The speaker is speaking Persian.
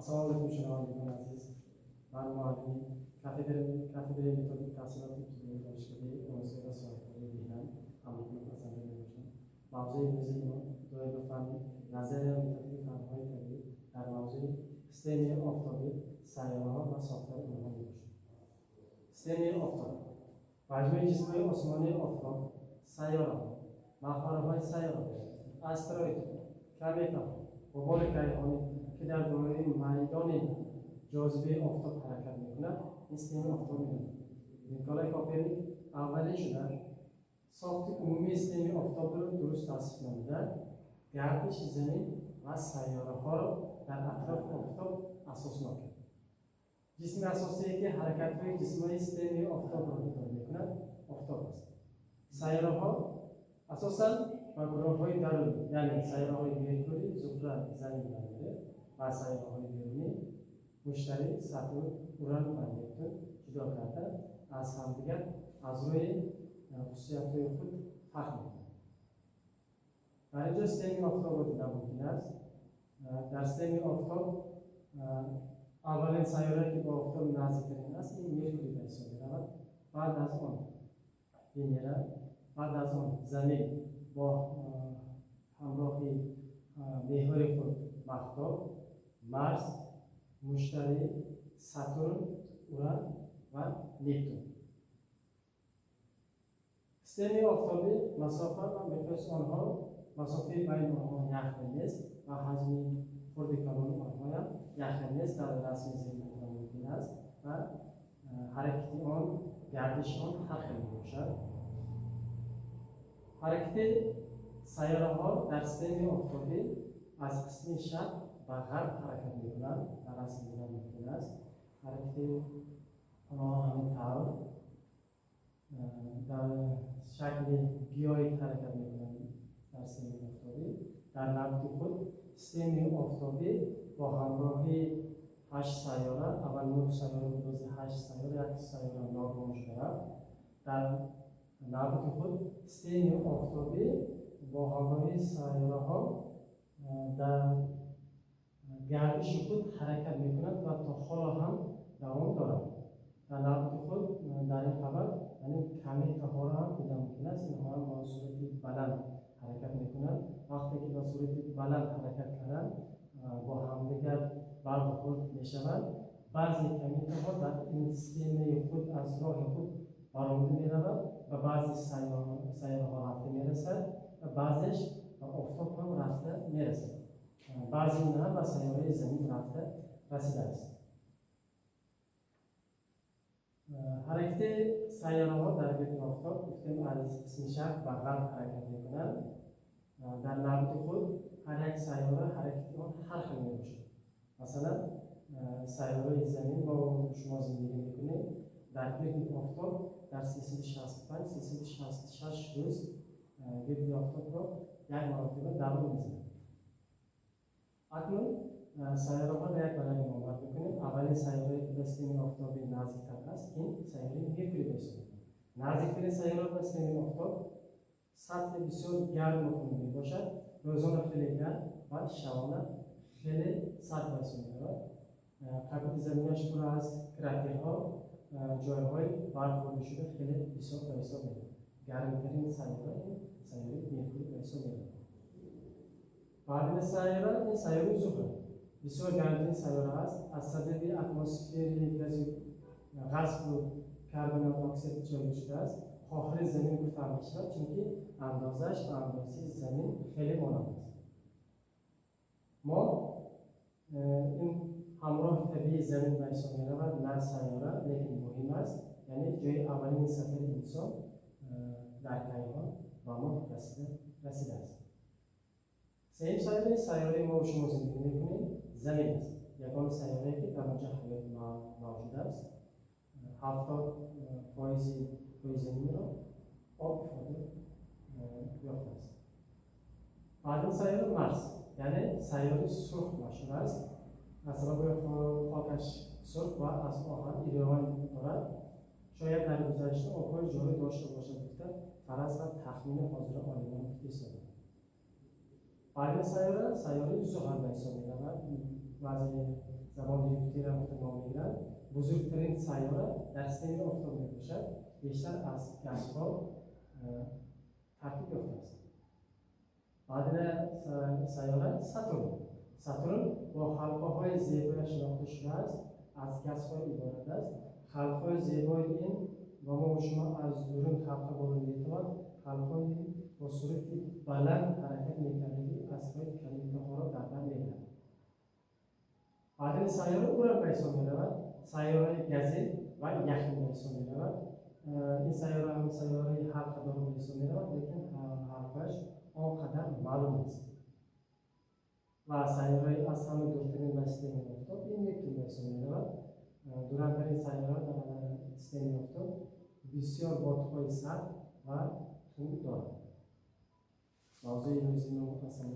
assalomu alaykum shunavandagon aziz. Man muallim kafedra metodik tahsilot ibtidaiy dانشگاهی دانشگاه سرکاری بیهان آمریکا پسند می‌شم. موضوع امروزی ما دوره فن نظریه متدیک فن‌های طبیعی در موضوع سیستم آفتابی سیاره‌ها و ساختار آنها می‌باشد. سیستم آفتاب مجموعه جسم‌های آسمانی آفتاب، سیاره‌ها، محورهای سیاره، استروئیدها، کومت‌ها، غبار کیهانی که در دایره میدان جاذبه آفتاب حرکت می‌کند، این سیستم آفتابی می‌نامد. نیکولای کوپرنیک اولین شده ساخت عمومی سیستم آفتاب را درست توصیف نموده، گردش زمین و سیاره‌ها را در اطراف آفتاب اساسنامه کرد. جسم اساسی که حرکت‌های جسم‌های سیستم آفتاب را اداره می‌کند، آفتاب است. سیاره‌ها اساساً با گروه‌های درونی، یعنی سیاره‌های مرکوری، زحل، زمین و مریخ و سیاره‌های بیرونی، مشتری، ساتورن، اوران و نپتون جدا کرده از همدیگر از روی خصوصیت‌های خود فرق می‌کنند. در اینجا سیستم آفتاب را دیدن ممکن است. در سیستم آفتاب اولین سیاره که با آفتاب نزدیکترین است این مرکوری به حساب می‌رود. بعد از آن ونera، بعد از آن زمین با همراه محور خود مهتاب، مرز، مشتری، ساتورن، اوران و نپتون. سیستم آفتابی مسافت و مقیاس آنها مسافت بین آنها یخ‌بندی است و حجم خرد کلان آنها هم یخ‌بندی است در رسم ذهن ممکن است و حرکت آن گردش آن حرکت می‌باشد. حرکت سیاره‌ها در سیستم آفتابی از قسم شرق و غرب حرکت می‌کنند در رسم ذهن ممکن است. حرکت آنها همین طور در شکل گیاهی حرکت می‌کنند در سیستم آفتابی. در نبض خود سیستم آفتابی با همراهی 8 سیاره، اول 9 سیاره بودند، 8 سیاره، یک سیاره ناگام شده. در نبض خود سیستم آفتابی با همراهی سیاره‌ها در گردش خود حرکت می‌کند و تا حالا هم دوام دارد. در نبض خود در این خبر یعنی کومت‌ها را هم دیدن ممکن است. اینها هم با صورت بلند حرکت می‌کنند. وقتی که با صورت بلند حرکت کردند با همدیگر برخورد می‌شوند. بعضی کومت‌ها در این سیستم خود از راه خود برآمده می‌روند و بعضی سیاره‌ها رفته می‌رسد و بعضیش به آفتاب هم رفته می‌رسد. بعضی نه به سیاره زمین رفته رسیده است. حرکت سیاره‌ها در گرد آفتاب گفتیم از قسم شرق و غرب حرکت می‌کنند. در نبض خود هر یک سیاره حرکت آن هر خیلی می‌باشد. مثلا سیاره زمین با شما زندگی می‌کنید در گرد آفتاب در 365 366 روز گرد آفتاب را یک مرتبه دور می‌زند. اکنون سیاره‌ها را یک برای نمایش می‌کنیم. اولین سیاره که به سیستم آفتابی نزدیک‌تر است این سیاره مرکوری است. نزدیکترین سیاره به سیستم آفتاب سطح بسیار گرم و خنک میباشد. روزانه خیلی گرم و شبانه خیلی سرد محسوب می‌شود. کبد زمینش پر از کراter‌ها، جای‌های برف شده خیلی بسیار به حساب می‌آید. گرمترین سیاره مرکوری به حساب می‌آید. بعد سیاره این سیاره زحل بسیار گرمترین سیاره است. از سبب اتمسفر غاز و کربن دی اکسید جاری شده است. آخر زمین گفته می‌شود چون که اندازش و اندازه زمین خیلی مانند است. ما این همراه طبیعی زمین به حساب می‌رود نه سیاره لیکن مهم است. یعنی جای اولین سفر انسان در کیهان با ما رسیده است. سومین سیاره ما و شما زندگی می‌کنیم زمین است. یگانه سیاره‌ای که در آنجا حیات موجود است. 70% روی زمین را آب افاده یافته است. بعدین سیاره مرز یعنی سیاره سرخ مشهور است. از سبب خاکش سرخ و از آهن ایران دارد. شاید در گذشته آب‌های جاری داشته باشد گفته فرض و تخمین حاضر عالمان ایستاده. بعدین سیاره زحل به حساب می‌رود. بعضی زمان یوپیتر هم نام میگیرند. بزرگترین سیاره در سیر آفتاب میباشد. بیشتر از کشف‌ها ترتیب یافته است. بعد سیاره ساتورن با حلقه‌های زیبای شناخته شده است. از گازهای عبارت است. حلقه‌های زیبای این و ما و شما از دورین حلقه بالا می‌توان. حلقه‌های با صورت بلند حرکت می‌کنند. اسباب کلیدها را در بر می‌گیرند. بعد سیاره اوران به حساب می‌رود. سیاره گازی و یخی به حساب می‌رود. این سیاره هم سیاره حلقه دار به حساب می‌رود، لیکن حلقه‌اش آنقدر معلوم نیست. و سیاره از همه دورترین به سیستم آفتاب این یک به حساب می‌رود. دورترین سیاره در سیستم آفتاب بسیار بادهای سرد و تند دارد. موضوع امروزی ما مفصل